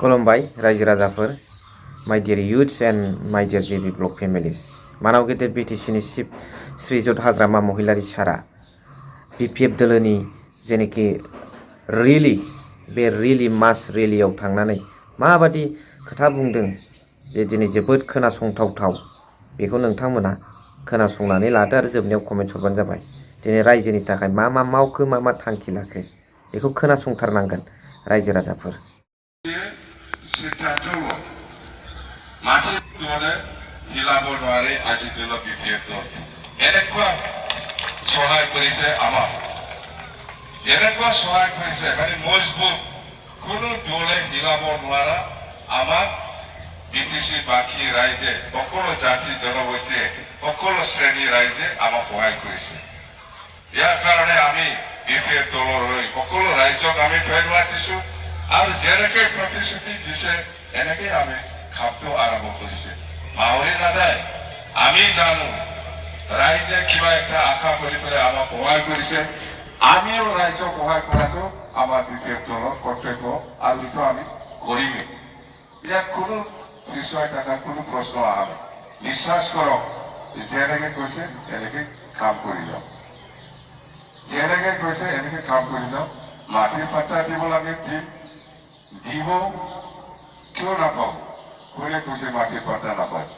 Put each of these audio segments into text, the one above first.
खुलुमबाय रायजो राजाफोर, my dear youths and my dear जेबि ब्लक फेमिलिस। मानाव गेदेर बिटिसिनि चिफ श्रीजुत हाग्रामा महिलारि सारा बिपिएफ दोलोनि जेनेखि रिलि मास रेलियाव थांनानै माबादि खोथा बुंदों जे दिनै जोबोद खोनासंथावथाव, बेखौ नोंथांमोना खोनासंनानै लादो आरो जोबनायाव कमेन्ट हरबानो जाबाय। दिनै रायजोनि थाखाय मा मावखो, मा थांखि लाखो, बेखौ खोनासंथारनांगोन रायजो राजाफोर। মাটি দলে হিলাব নোৱাৰে আজি দল বিপেফ দল এনেকুৱা সহায় কৰিছে আমাক, যেনেকুৱা সহায় কৰিছে মানে মজবুত কোনো দলে হিলাব নোৱাৰা আমাক বিটিসি বাকী ৰাইজে সকলো জাতি জনগোষ্ঠীয়ে সকলো শ্ৰেণীৰ ৰাইজে আমাক সহায় কৰিছে। ইয়াৰ কাৰণে আমি বিপেফ দলৰ হৈ সকলো ৰাইজক আমি ধন্যবাদ দিছো আৰু যেনেকৈ প্ৰতিশ্ৰুতি দিছে এনেকৈ আমি খাপটো আৰম্ভ কৰিছে। পাহৰি নাযায়, আমি জানো ৰাইজে কিবা এটা আশা কৰি পেলাই আমাক সহায় কৰিছে, আমিও ৰাইজক সহায় কৰাটো আমাৰ বিপেফ দলৰ কৰ্তব্য আৰু এইটো আমি কৰিমেই। ইয়াত কোনো বিষয় থকাৰ কোনো প্ৰশ্ন অহা নাই। বিশ্বাস কৰক, যেনেকে কৈছে এনেকে কাম কৰি যাওঁ, যেনেকে কৈছে এনেকে কাম কৰি যাওঁ। মাটিৰ পাত্তা দিব লাগে, দিব, কিয় নাপাওঁ? কোনে কৈছে মাটিৰ পাত্তা নাপায়?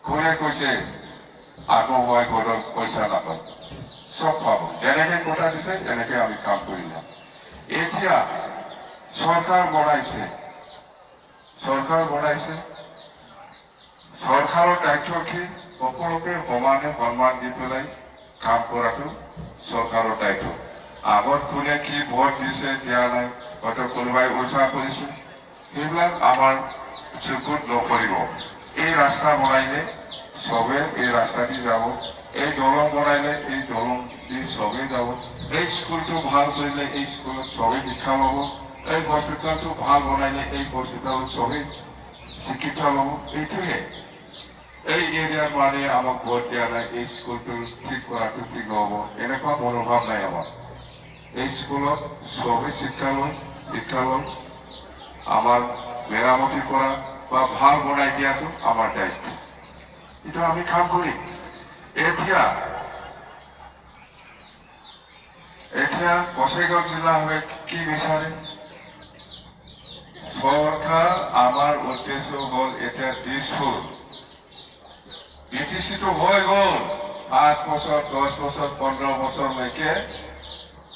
কোনে কৈছে আত্মসহায়ক গোটৰ পইচা নাপায়? চব পাব। যেনেকে কথা দিছে এনেকে আমি কাম কৰি যাম। এতিয়া চৰকাৰ বনাইছে, চৰকাৰৰ দায়িত্ব কি? সকলোকে সমানে সন্মান দি পেলাই কাম কৰাটো চৰকাৰৰ দায়িত্ব। আগত কোনে কি ভোট দিছে দিয়া নাই, হয়তো কোনোবাই উল্টা কৰিছে, সেইবিলাক আমাৰ চকুত নপৰিব। এই ৰাস্তা বনাইলে চবে এই ৰাস্তা দি যাব, এই দলং বনাইলে এই দলং দি চবে যাব, এই স্কুলটো ভাল কৰিলে এই স্কুলত চবে শিক্ষা ল'ব, এই হস্পিটেলটো ভাল বনাইলে এই হস্পিটেলত চবে চিকিৎসা ল'ব। এইটোহে এই এৰিয়াৰ মানে আমাক ভোট দিয়া নাই, এই স্কুলটো ঠিক কৰাটো ঠিক নহ'ব, এনেকুৱা মনোভাৱ নাই আমাৰ। এই স্কুলত চবে শিক্ষা লয়, আমাৰ মেৰামতি কৰা বা ভাল বনাই দিয়াটো আমাৰ দায়িত্ব। এইটো আমি কাম কৰিম। এতিয়া বছাইগাঁও জিলা হলে কি বিচাৰে? চৰকাৰ আমাৰ উদ্দেশ্য হল এতিয়া দিছপুৰ বিটিচিটো হৈ গ'ল 5 বছৰ 10 বছৰ 15 বছৰলৈকে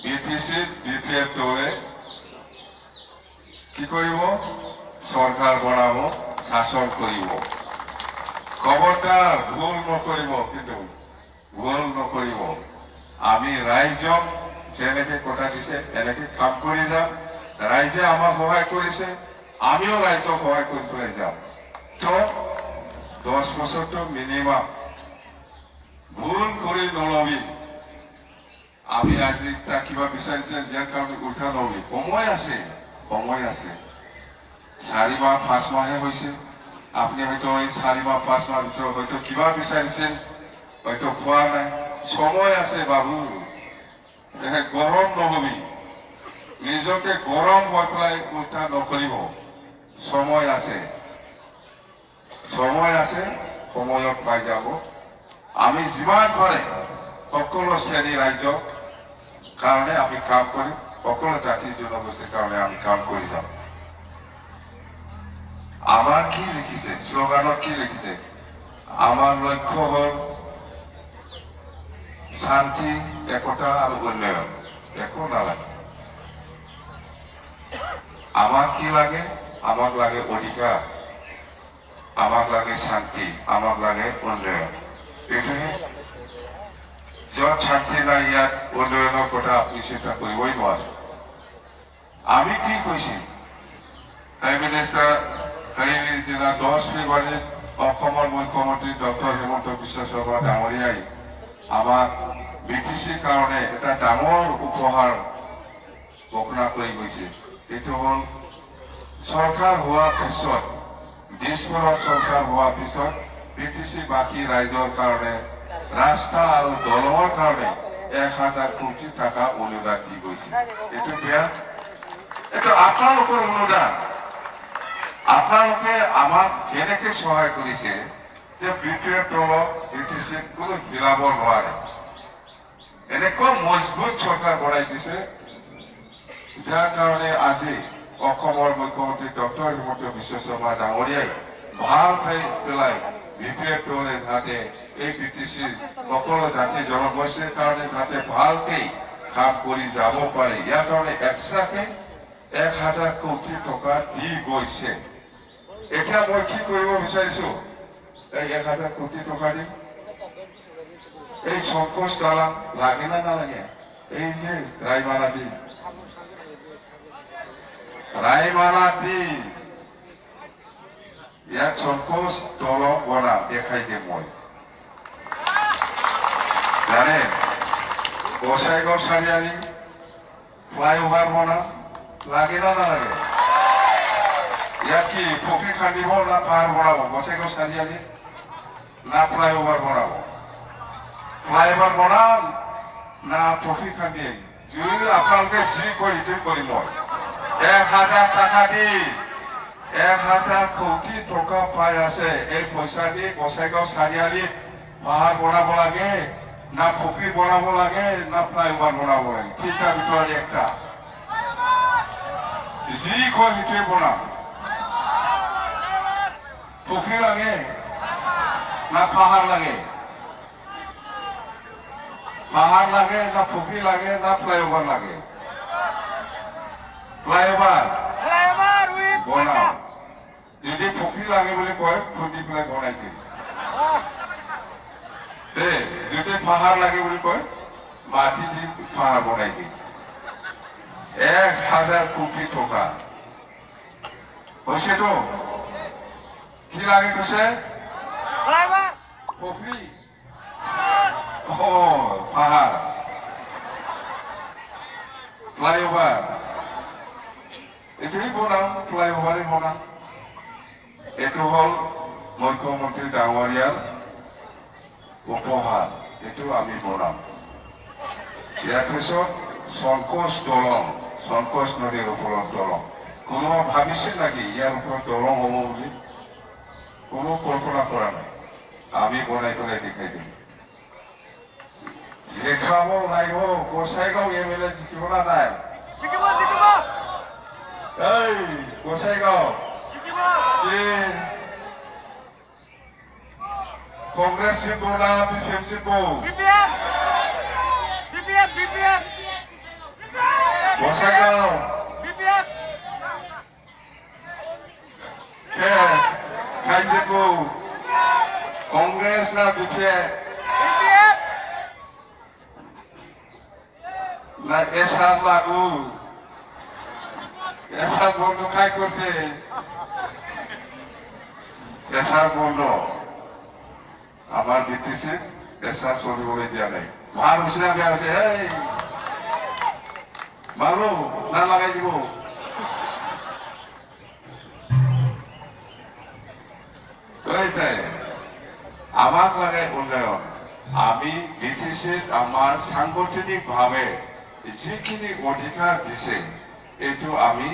বিটিচিত বিপিএফ দলে কি কৰিব? চৰকাৰ বনাব, শাসন কৰিব। খবৰদাৰ ভুল নকৰিব, কিন্তু ভুল নকৰিব। আমি ৰাইজক যেনেকে কথা দিছে এনেকে কাম কৰি যাম। ৰাইজে আমাক সহায় কৰিছে, আমিও ৰাইজক সহায় কৰি পেলাই যাম। তো 10 বছৰটো মিনিমাম ভুল কৰি নলবি। আমি আজি তাক কিবা বিচাৰিছে ইয়াৰ কাৰণে উঠা নলবি। সময় আছে 4 মাহ 5 মাহে হৈছে। আপনি হয়তো এই 4 মাহ 5 মাহ ভিতৰত হয়তো কিবা বিচাৰিছেন, হয়তো খোৱা নাই। সময় আছে বাবু, গৰম নহবি, নিজকে গৰম হৈ পেলাই উঠা নকৰিব। সময় আছে, সময়ত পাই যাব। আমি যিমান পাৰে সকলো শ্ৰেণী ৰাইজৰ কাৰণে আমি কাম কৰিম, সকলো জাতি জনগোষ্ঠীৰ কাৰণে আমি কাম কৰি যাম। আমাৰ কি লিখিছে শ্লোগানত? কি লিখিছে? আমাৰ লক্ষ্য হল শান্তি, একতা আৰু উন্নয়ন। একো নালাগে। আমাক কি লাগে? আমাক লাগে অধিকাৰ, আমাক লাগে শান্তি, আমাক লাগে উন্নয়ন। এইটোহে। য'ত শান্তি নাই ইয়াত উন্নয়নৰ কথা আপুনি চিন্তা কৰিবই নোৱাৰে। আমি কি কৈছো? প্ৰাইম মিনিষ্টাৰ দিনা 10 ফেব্ৰুৱাৰীত অসমৰ মুখ্যমন্ত্ৰী ডক্টৰ হিমন্ত বিশ্ব শৰ্মা ডাঙৰীয়াই আমাক বিটিচিৰ কাৰণে এটা ডাঙৰ উপহাৰ ঘোষণা কৰি গৈছে। এইটো হ'ল চৰকাৰ হোৱাৰ পিছত, দিছপুৰৰ চৰকাৰ হোৱাৰ পিছত বিটিচি বাকী ৰাইজৰ কাৰণে ৰাস্তা আৰু দলঙৰ কাৰণে 1000 কোটি টাকা অনুদান দি গৈছে। এইটো বেয়া? এইটো আপোনালোকৰ অনুদান। আপোনালোকে আমাক যেনেকে সহায় কৰিছে যে বিপিএফ দলক BTCত কোনো মিলাব নোৱাৰে এনেকুৱা মজবুত চৰকাৰ বনাই দিছে যাৰ কাৰণে আজি অসমৰ মুখ্যমন্ত্ৰী ডক্টৰ হিমন্ত বিশ্ব শৰ্মা ডাঙৰীয়াই ভাল হৈ পেলাই বিপিএফ দলে যাতে এই BTCৰ সকলো জাতি জনগোষ্ঠীৰ কাৰণে যাতে ভালকৈ কাম কৰি যাব পাৰে ইয়াৰ কাৰণে এক্সট্ৰাকে 1000 কোটি টকা দি গৈছে এতিয়া মই কি কৰিব বিচাৰিছো এই 1000 কোটি টকা দি এই সংকোচ দলাং লাগে না নালাগে এই যে ৰায়মানা দি ইয়াত সংকোচ দলং বনা দেখাই দিম মই জানে গোসাইগাঁও চাৰিআলি ফ্লাইঅভাৰ বনা লাগে না নালাগে ইয়াত কি পুখুৰী খান্দিব না পাহাৰ বনাব গোসাইগাঁও চাৰিআলি না ফ্লাইঅভাৰ বনাব ফ্লাইঅভাৰ বনাম না পুখুৰী খান্দিম যদি আপোনালোকে যি কৰি মই 1000 টাকা দি 1000 কোটি টকা পাই আছে এই পইচা দি গোসাইগাঁও চাৰিআলি পাহাৰ বনাব লাগে না পুখুৰী বনাব লাগে না ফ্লাইঅভাৰ বনাব লাগে তিনিটাৰ ভিতৰত একটা যি কয় সেইটোৱে বনাম পুখুৰী লাগে না পাহাৰ লাগে না পুখুৰী লাগে না ফ্লাইঅভাৰ লাগে ফ্লাইঅভাৰ বনাম যদি পুখুৰী লাগে বুলি কয় খুন্দি পেলাই বনাই দিম যদি পাহাৰ লাগে বুলি কয় মাটি দি পাহাৰ বনাই দিম 1000 কোটি টকা হৈছেতো কি লাগে কৈছে পুখুৰী পাহাৰ ফ্লাইঅভাৰ এইটোৱেই বনাম ফ্লাইঅভাৰেই বনাম এইটো হ'ল মুখ্যমন্ত্ৰী ডাঙৰীয়াৰ উপহাৰ এইটো আমি বনাম ইয়াৰ পিছত সংকোচ নদীৰ ওপৰত দলং কোনোবা ভাবিছে নেকি ইয়াৰ ওপৰত দলং হ'ব বুলি কোনো কল্পনা কৰা নাই আমি বনাই পেলাই দেখাই দিম দেখাব লাগিব গোসাইগাঁও MLA জিকিব না নাই এই গোসাইগাঁও কংগ্ৰেছ জিকিব না BPF জিকিব গোসাইগাঁও কাই জিকিব কংগ্ৰেছ না BPF না এসার লাগু এসার বন্ধ কাই করছে এসার বন্ধ আমার BTC এসার চলিবলে দিয়া নাই ভাল হয়েছে না বেয়া হয়েছে এই ভালো না লাগাই দিব তাই আমাক লাগে উন্নয়ন আমি BTCত আমাৰ সাংগঠনিকভাৱে যিখিনি অধিকাৰ দিছে এইটো আমি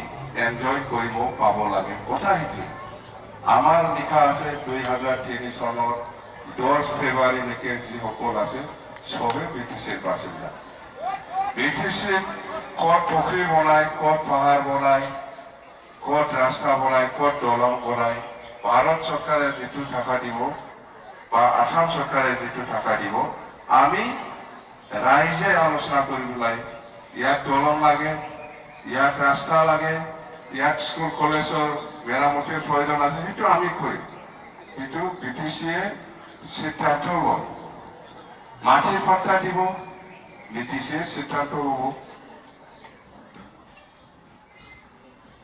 এনজয় কৰিব পাব লাগে কথা সেইটো আমাৰ লিখা আছে 2003 চনৰ 10 ফেব্ৰুৱাৰীলৈকে যিসকল আছে চবে BTCৰ বাসিন্দা BTCত ক'ত পুখুৰী বনায় ক'ত পাহাৰ বনায় ক'ত ৰাস্তা বনায় ক'ত দলং বনায় ভাৰত চৰকাৰে যিটো টকা দিব বা আসাম চৰকাৰে যিটো টকা দিব আমি ৰাইজে আলোচনা কৰি পেলাই ইয়াত দলং লাগে ইয়াত ৰাস্তা লাগে ইয়াত স্কুল কলেজৰ মেৰামতিৰ প্ৰয়োজন আছে সেইটো আমি কৰিম কিন্তু BTCয়ে সিদ্ধান্ত লয় মাটিৰ পট্টা দিব BTCয়ে সিদ্ধান্ত ল'ব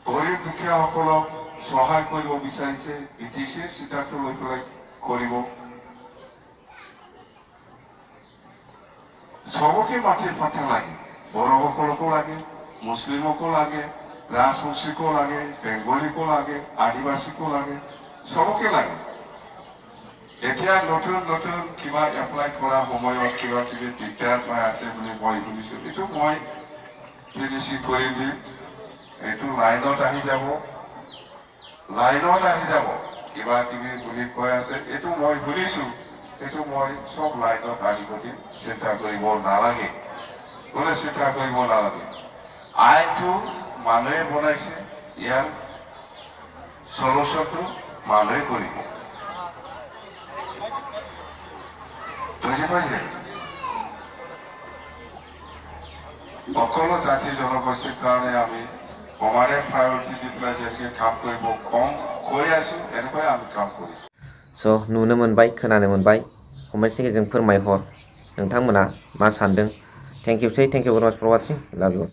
গৰীব দুখীয়াসকলক সহায় কৰিব বিচাৰিছে BTCয়ে সিদ্ধান্ত লৈ পেলাই কৰিব সবকে মাটির পাঠা লাগে বড়সকলকো লাগে মুসলিমকো লাগে রাজবংশীকো লাগে বেঙ্গলীকো লাগে আদিবাসীকো লাগে সবকে লাগে এতিয়া নতুন নতুন কিবা এপ্লাই কৰা সময়ত কিবা কিবি দিগদাৰ পাই আছে বুলি মই শুনিছো এইটো মই ফিনিচিং কৰি দিম এইটো লাইনত আহি যাব লাইনত আহি যাব কিবা কিবি বুলি কৈ আছে এইটো মই শুনিছোঁ এইটো মই চব লাইনত আহি গতি চিন্তা কৰিব নালাগে কোনে চিন্তা কৰিব নালাগে আইনটো মানুহে বনাইছে ইয়াৰ সলুচনটো মানুহে কৰিব বুজি পাইছে সকলো জাতি জনগোষ্ঠীৰ কাৰণে আমি সমানে প্ৰায়ৰিটি দি পেলাই যেনেকৈ কাম কৰিব কম কৈ আছোঁ এনেকুৱাই আমি কাম কৰিম स' नुनो मोनबाय खोनानो मोनबाय कमेन्ट्सनि गेजेरजों फोरमायहर नोंथांमोना मा सानदों थेंक इउ भेरि माच फर वाचिं लाभ इउ